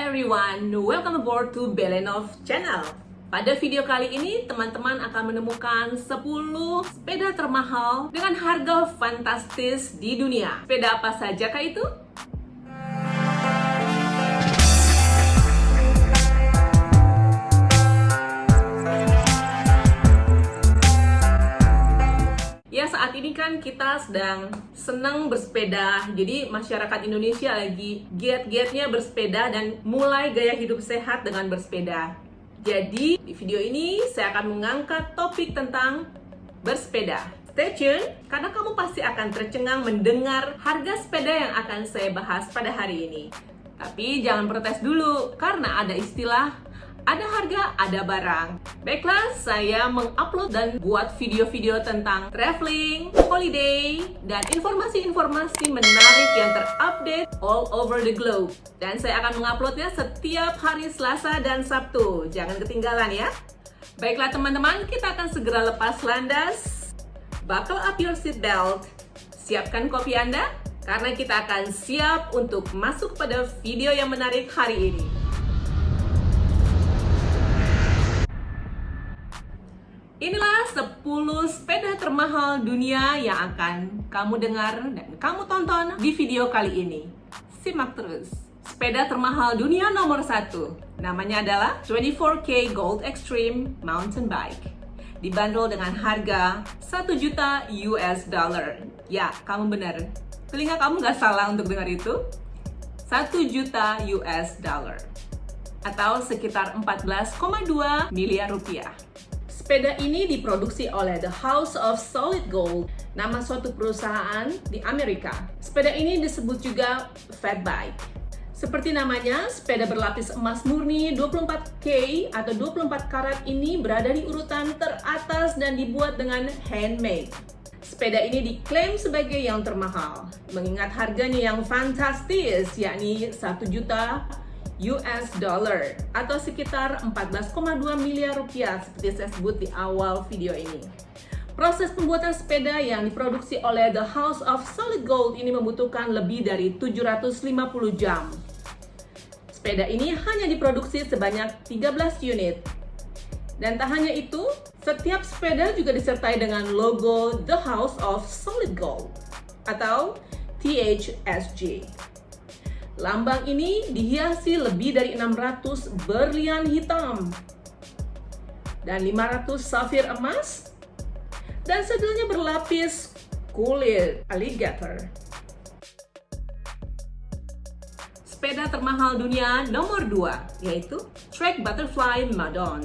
everyone, welcome aboard to Belenov Channel. Pada video kali ini, teman-teman akan menemukan 10 sepeda termahal dengan harga fantastis di dunia. Sepeda apa saja kah itu? Ya, saat ini kan kita sedang senang bersepeda. Jadi masyarakat Indonesia lagi giat-giatnya bersepeda dan mulai gaya hidup sehat dengan bersepeda. Jadi di video ini saya akan mengangkat topik tentang bersepeda. Stay tune, karena kamu pasti akan tercengang mendengar harga sepeda yang akan saya bahas pada hari ini. Tapi jangan protes dulu, karena ada istilah ada harga, ada barang. Baiklah, saya mengupload dan buat video-video tentang traveling, holiday, dan informasi-informasi menarik yang terupdate all over the globe. Dan saya akan menguploadnya setiap hari Selasa dan Sabtu. Jangan ketinggalan ya. Baiklah teman-teman, kita akan segera lepas landas. Buckle up your seatbelt. Siapkan kopi Anda, karena kita akan siap untuk masuk pada video yang menarik hari ini. Inilah 10 sepeda termahal dunia yang akan kamu dengar dan kamu tonton di video kali ini. Simak terus. Sepeda termahal dunia nomor 1. Namanya adalah 24K Gold Extreme Mountain Bike. Dibanderol dengan harga 1 juta US dollar. Ya, kamu benar. Telinga kamu gak salah untuk dengar itu. 1 juta US dollar. Atau sekitar 14,2 miliar rupiah. Sepeda ini diproduksi oleh The House of Solid Gold, nama suatu perusahaan di Amerika. Sepeda ini disebut juga fat bike. Seperti namanya, sepeda berlapis emas murni 24K atau 24 karat ini berada di urutan teratas dan dibuat dengan handmade. Sepeda ini diklaim sebagai yang termahal, mengingat harganya yang fantastis, yakni 1 juta US dollar atau sekitar 14,2 miliar rupiah seperti saya sebut di awal video ini. Proses pembuatan sepeda yang diproduksi oleh The House of Solid Gold ini membutuhkan lebih dari 750 jam. Sepeda ini hanya diproduksi sebanyak 13 unit. Dan tak hanya itu, setiap sepeda juga disertai dengan logo The House of Solid Gold atau THSG. Lambang ini dihiasi lebih dari 600 berlian hitam dan 500 safir emas, dan segelnya berlapis kulit alligator. Sepeda termahal dunia nomor 2 yaitu Trek Butterfly Madon.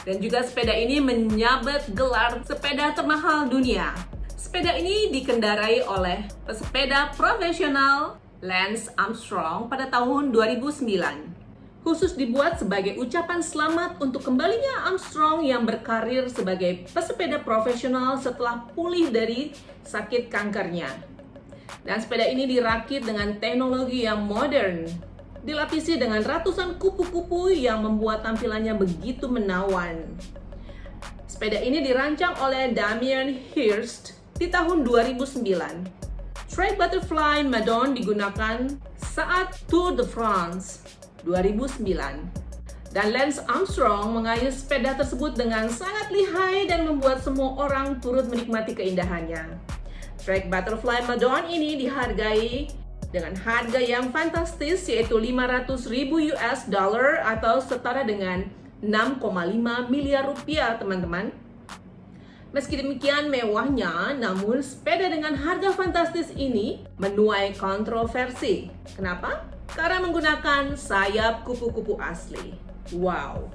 Dan juga sepeda ini menyabet gelar sepeda termahal dunia. Sepeda ini dikendarai oleh pesepeda profesional Lance Armstrong pada tahun 2009. Khusus dibuat sebagai ucapan selamat untuk kembalinya Armstrong yang berkarir sebagai pesepeda profesional setelah pulih dari sakit kankernya. Dan sepeda ini dirakit dengan teknologi yang modern, dilapisi dengan ratusan kupu-kupu yang membuat tampilannya begitu menawan. Sepeda ini dirancang oleh Damien Hirst di tahun 2009. Trek Butterfly Madon digunakan saat Tour de France 2009. Dan Lance Armstrong mengayuh sepeda tersebut dengan sangat lihai dan membuat semua orang turut menikmati keindahannya. Trek Butterfly Madon ini dihargai dengan harga yang fantastis, yaitu 500.000 US dollar atau setara dengan 6,5 miliar rupiah, teman-teman. Meski demikian mewahnya, namun sepeda dengan harga fantastis ini menuai kontroversi. Kenapa? Karena menggunakan sayap kupu-kupu asli. Wow!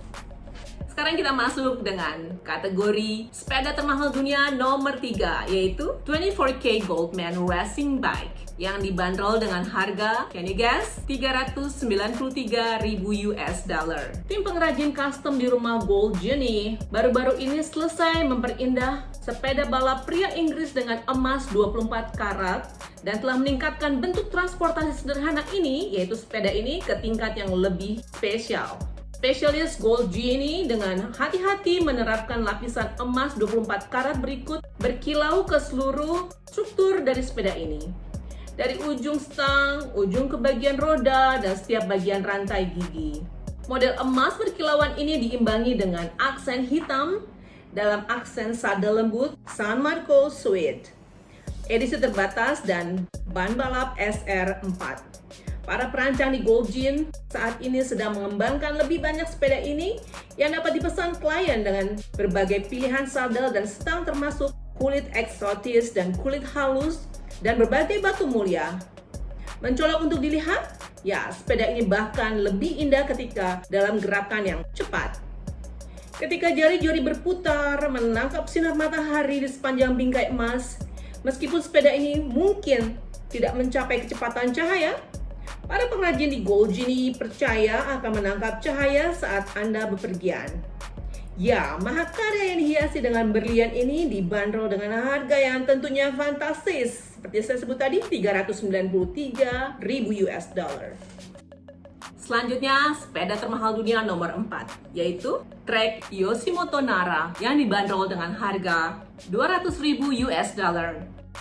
Sekarang kita masuk dengan kategori sepeda termahal dunia nomor 3, yaitu 24K Goldman Racing Bike yang dibanderol dengan harga, can you guess? 393.000 US dollar. Tim pengrajin custom di rumah Gold Genie baru-baru ini selesai memperindah sepeda balap pria Inggris dengan emas 24 karat dan telah meningkatkan bentuk transportasi sederhana ini, yaitu sepeda ini ke tingkat yang lebih spesial. Spesialis Gold Genie dengan hati-hati menerapkan lapisan emas 24 karat berikut berkilau ke seluruh struktur dari sepeda ini. dari ujung stang, ujung ke bagian roda, dan setiap bagian rantai gigi. Model emas berkilauan ini diimbangi dengan aksen hitam dalam aksen sadel lembut San Marco Suede. Edisi terbatas dan ban balap SR4. Para perancang di Goldgine saat ini sedang mengembangkan lebih banyak sepeda ini yang dapat dipesan klien dengan berbagai pilihan sadel dan stang termasuk kulit eksotis dan kulit halus dan berbagai batu mulia. Mencolok untuk dilihat? Ya, sepeda ini bahkan lebih indah ketika dalam gerakan yang cepat. Ketika jari-jari berputar menangkap sinar matahari di sepanjang bingkai emas, meskipun sepeda ini mungkin tidak mencapai kecepatan cahaya, para pengrajin di Goldgine percaya akan menangkap cahaya saat Anda bepergian. Ya, mahakarya yang dihiasi dengan berlian ini dibanderol dengan harga yang tentunya fantastis. Seperti saya sebut tadi, $393.000 US. Selanjutnya, sepeda termahal dunia nomor 4, yaitu Trek Yoshimoto Nara yang dibanderol dengan harga $200.000 US.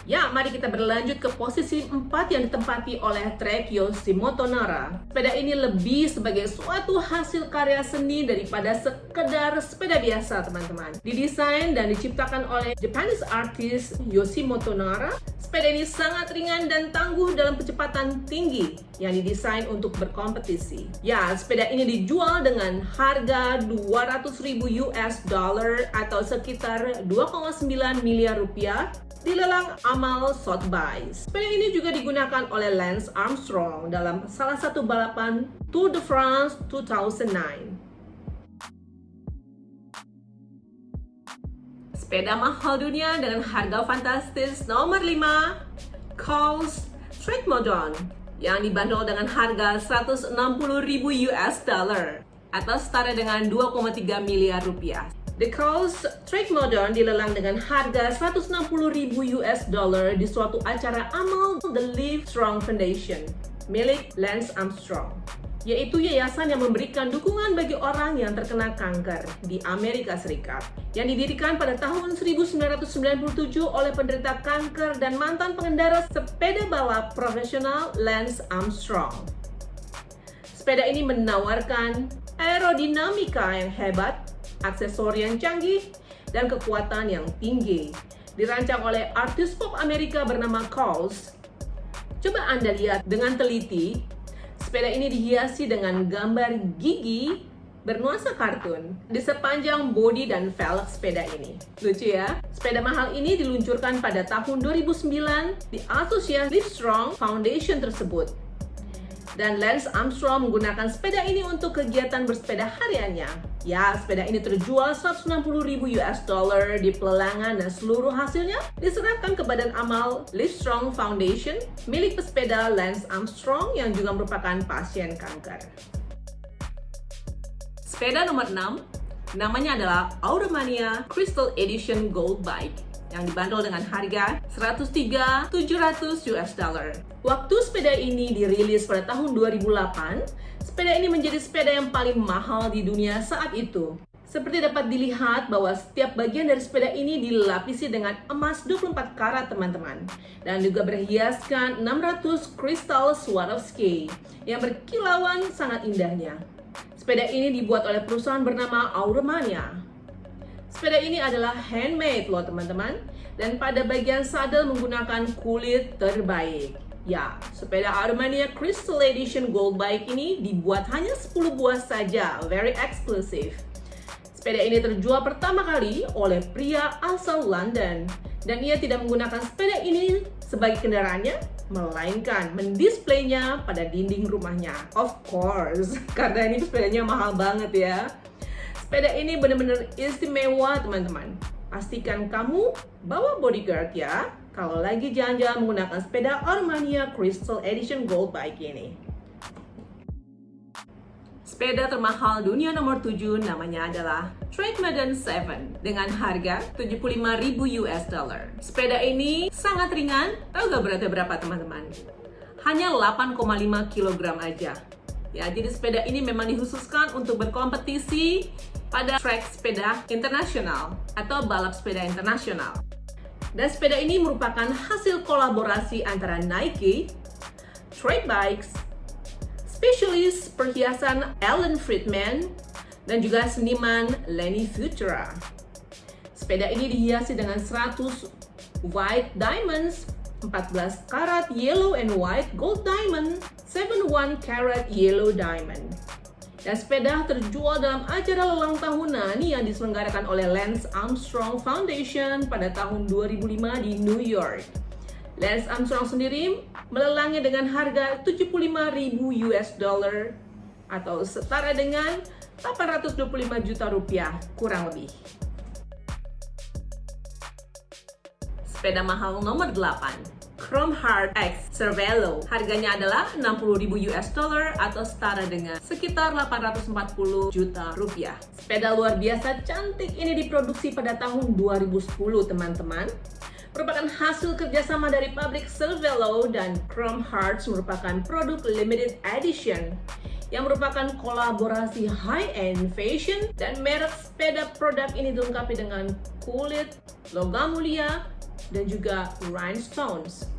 Ya, mari kita berlanjut ke posisi 4 yang ditempati oleh Trek Yoshimoto Nara. Sepeda ini lebih sebagai suatu hasil karya seni daripada sekedar sepeda biasa, teman-teman. Didesain dan diciptakan oleh Japanese artist Yoshimoto Nara, sepeda ini sangat ringan dan tangguh dalam kecepatan tinggi yang didesain untuk berkompetisi. Ya, sepeda ini dijual dengan harga $200.000 US atau sekitar 2,9 miliar rupiah di lelang Amal Sotheby's. Sepeda ini juga digunakan oleh Lance Armstrong dalam salah satu balapan Tour de France 2009. Sepeda mahal dunia dengan harga fantastis nomor 5, Cowles Trek Modern yang dibanderol dengan harga $160.000 US atau setara dengan 2,3 miliar rupiah. The Cowles Trek Modern dilelang dengan harga $160.000 US di suatu acara Amal The Live Strong Foundation milik Lance Armstrong, yaitu yayasan yang memberikan dukungan bagi orang yang terkena kanker di Amerika Serikat, yang didirikan pada tahun 1997 oleh penderita kanker dan mantan pengendara sepeda balap profesional Lance Armstrong. Sepeda ini menawarkan aerodinamika yang hebat, aksesori yang canggih, dan kekuatan yang tinggi. Dirancang oleh artis pop Amerika bernama Cowles. Coba Anda lihat dengan teliti, sepeda ini dihiasi dengan gambar gigi bernuansa kartun di sepanjang bodi dan velg sepeda ini. Lucu ya? Sepeda mahal ini diluncurkan pada tahun 2009 di asosiasi Livestrong Foundation tersebut. Dan Lance Armstrong menggunakan sepeda ini untuk kegiatan bersepeda hariannya. Ya, sepeda ini terjual $160.000 US di pelelangan dan seluruh hasilnya diserahkan ke Badan Amal Livestrong Foundation milik pesepeda Lance Armstrong yang juga merupakan pasien kanker. Sepeda nomor 6 namanya adalah Auromania Crystal Edition Gold Bike yang dibanderol dengan harga $103.700 US. Waktu sepeda ini dirilis pada tahun 2008, sepeda ini menjadi sepeda yang paling mahal di dunia saat itu. Seperti dapat dilihat bahwa setiap bagian dari sepeda ini dilapisi dengan emas 24 karat, teman-teman, dan juga berhiaskan 600 kristal Swarovski yang berkilauan sangat indahnya. Sepeda ini dibuat oleh perusahaan bernama Auromania. Sepeda ini adalah handmade loh, teman-teman, dan pada bagian sadel menggunakan kulit terbaik. Ya, sepeda Auromania Crystal Edition Gold Bike ini dibuat hanya 10 buah saja, very exclusive. Sepeda ini terjual pertama kali oleh pria asal London, dan ia tidak menggunakan sepeda ini sebagai kendaraannya, melainkan mendisplaynya pada dinding rumahnya. Of course, karena ini sepedanya mahal banget ya. Sepeda ini benar-benar istimewa, teman-teman. Pastikan kamu bawa bodyguard ya, kalau lagi jalan-jalan menggunakan sepeda Auromania Crystal Edition Gold Bike ini. Sepeda termahal dunia nomor 7 namanya adalah Trek Modern 7 dengan harga $75.000 US. Sepeda ini sangat ringan, tahu gak beratnya berapa, teman-teman? Hanya 8,5 kg aja. Ya, jadi sepeda ini memang dikhususkan untuk berkompetisi pada trek sepeda internasional atau balap sepeda internasional. Dan sepeda ini merupakan hasil kolaborasi antara Nike, Trek Bikes, spesialis perhiasan Alan Friedman, dan juga seniman Lenny Futura. Sepeda ini dihiasi dengan 100 white diamonds, 14 karat yellow and white gold diamond, 71 karat yellow diamond. Dan sepeda terjual dalam acara lelang tahunan yang diselenggarakan oleh Lance Armstrong Foundation pada tahun 2005 di New York. Lance Armstrong sendiri melelangnya dengan harga 75.000 US dollar atau setara dengan 825 juta rupiah kurang lebih. Sepeda mahal nomor 8. Chrome Heart X Cervelo. Harganya adalah 60.000 US dollar atau setara dengan sekitar 840 juta rupiah. Sepeda luar biasa cantik ini diproduksi pada tahun 2010, teman-teman. Merupakan hasil kerjasama dari pabrik Cervelo dan Chrome Hearts, merupakan produk limited edition yang merupakan kolaborasi high-end fashion, dan merek sepeda produk ini dilengkapi dengan kulit, logam mulia, dan juga rhinestones.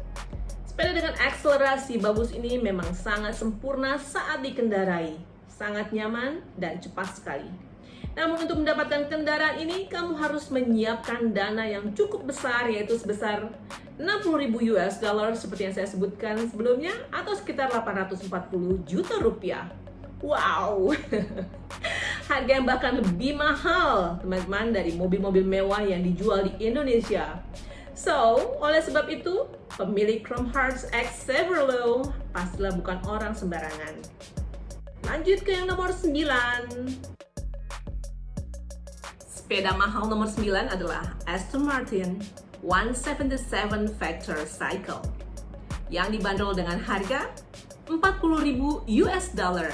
Sepeda dengan akselerasi bagus ini memang sangat sempurna saat dikendarai, sangat nyaman dan cepat sekali. Namun untuk mendapatkan kendaraan ini, kamu harus menyiapkan dana yang cukup besar, yaitu sebesar 60.000 US dollar seperti yang saya sebutkan sebelumnya, atau sekitar 840 juta rupiah. Wow! Harga yang bahkan lebih mahal, teman-teman, dari mobil-mobil mewah yang dijual di Indonesia. So, oleh sebab itu, pemilik Chrome Hearts X Cervelo pastilah bukan orang sembarangan. Lanjut ke yang nomor 9. Sepeda mahal nomor 9 adalah Aston Martin 177 Vector Cycle yang dibanderol dengan harga 40.000 US dollar.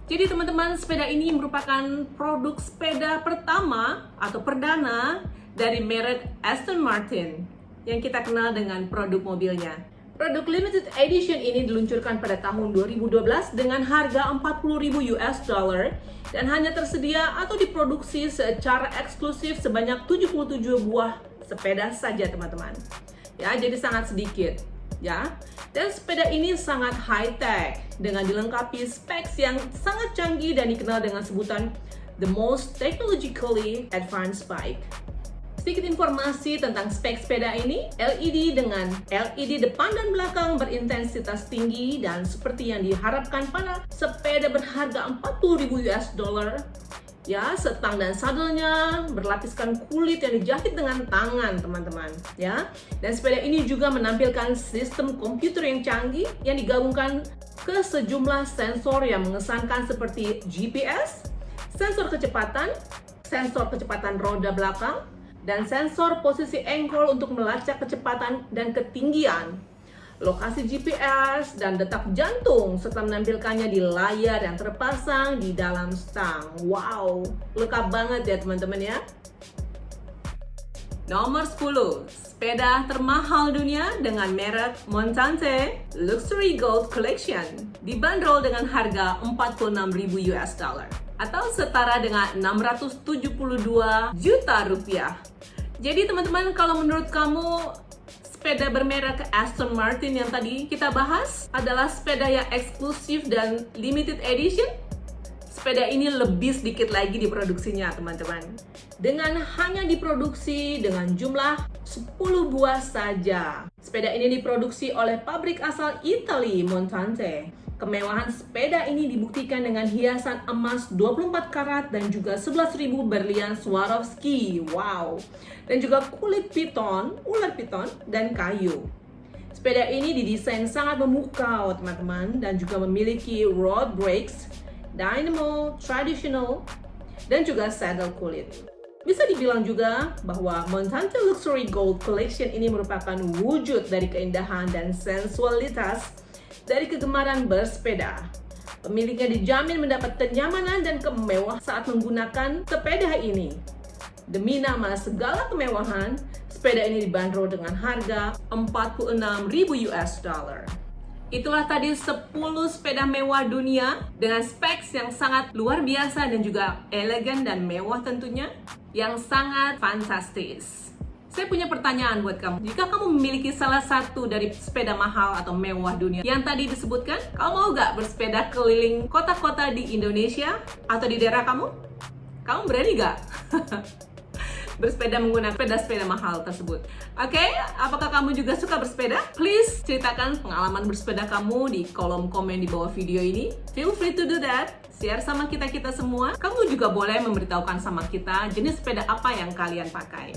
Jadi teman-teman, sepeda ini merupakan produk sepeda pertama atau perdana dari merek Aston Martin yang kita kenal dengan produk mobilnya. Produk limited edition ini diluncurkan pada tahun 2012 dengan harga 40.000 US dollar dan hanya tersedia atau diproduksi secara eksklusif sebanyak 77 buah sepeda saja, teman-teman. Ya, jadi sangat sedikit. Ya, dan sepeda ini sangat high tech dengan dilengkapi specs yang sangat canggih dan dikenal dengan sebutan the most technologically advanced bike. Sedikit informasi tentang spek sepeda ini, LED dengan LED depan dan belakang berintensitas tinggi dan seperti yang diharapkan pada sepeda berharga 40.000 US dollar. Ya, setang dan sadelnya berlapiskan kulit yang dijahit dengan tangan, teman-teman. Ya, dan sepeda ini juga menampilkan sistem komputer yang canggih yang digabungkan ke sejumlah sensor yang mengesankan seperti GPS, sensor kecepatan roda belakang, dan sensor posisi engkol untuk melacak kecepatan dan ketinggian, lokasi GPS, dan detak jantung, serta menampilkannya di layar yang terpasang di dalam stang. Wow, lengkap banget ya teman-teman ya. Nomor 10, sepeda termahal dunia dengan merek Montante Luxury Gold Collection dibanderol dengan harga 46.000 US dollar atau setara dengan 672 juta rupiah. Jadi teman-teman, kalau menurut kamu sepeda bermerek Aston Martin yang tadi kita bahas adalah sepeda yang eksklusif dan limited edition, sepeda ini lebih sedikit lagi diproduksinya, teman-teman. Dengan hanya diproduksi dengan jumlah 10 buah saja. Sepeda ini diproduksi oleh pabrik asal Italia, Montante. Kemewahan sepeda ini dibuktikan dengan hiasan emas 24 karat dan juga 11.000 berlian Swarovski. Wow. Dan juga kulit piton, ular piton, dan kayu. Sepeda ini didesain sangat memukau, teman-teman, dan juga memiliki road brakes, dynamo, traditional, dan juga saddle kulit. Bisa dibilang juga bahwa Montante Luxury Gold Collection ini merupakan wujud dari keindahan dan sensualitas dari kegemaran bersepeda. Pemiliknya dijamin mendapat kenyamanan dan kemewahan saat menggunakan sepeda ini. Demi nama segala kemewahan, sepeda ini dibanderol dengan harga 46.000 US dollar. Itulah tadi 10 sepeda mewah dunia dengan specs yang sangat luar biasa dan juga elegan dan mewah tentunya, yang sangat fantastis. Saya punya pertanyaan buat kamu. Jika kamu memiliki salah satu dari sepeda mahal atau mewah dunia yang tadi disebutkan, kamu mau gak bersepeda keliling kota-kota di Indonesia atau di daerah kamu? Kamu berani gak? Bersepeda menggunakan sepeda mahal tersebut. Oke, apakah kamu juga suka bersepeda? Please ceritakan pengalaman bersepeda kamu di kolom komen di bawah video ini. Feel free to do that. Share sama kita semua. Kamu juga boleh memberitahukan sama kita jenis sepeda apa yang kalian pakai.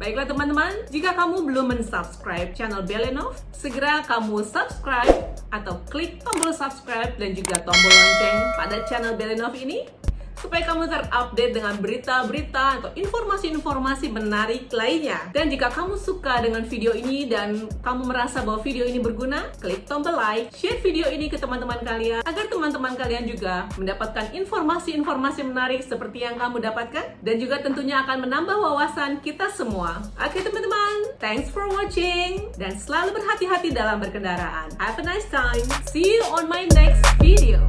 Baiklah teman-teman, jika kamu belum mensubscribe channel Belenov, segera kamu subscribe atau klik tombol subscribe dan juga tombol lonceng pada channel Belenov ini, supaya kamu terupdate dengan berita-berita atau informasi-informasi menarik lainnya. Dan jika kamu suka dengan video ini dan kamu merasa bahwa video ini berguna, klik tombol like, share video ini ke teman-teman kalian, agar teman-teman kalian juga mendapatkan informasi-informasi menarik seperti yang kamu dapatkan, dan juga tentunya akan menambah wawasan kita semua. Oke teman-teman, thanks for watching, dan selalu berhati-hati dalam berkendaraan. Have a nice time. See you on my next video.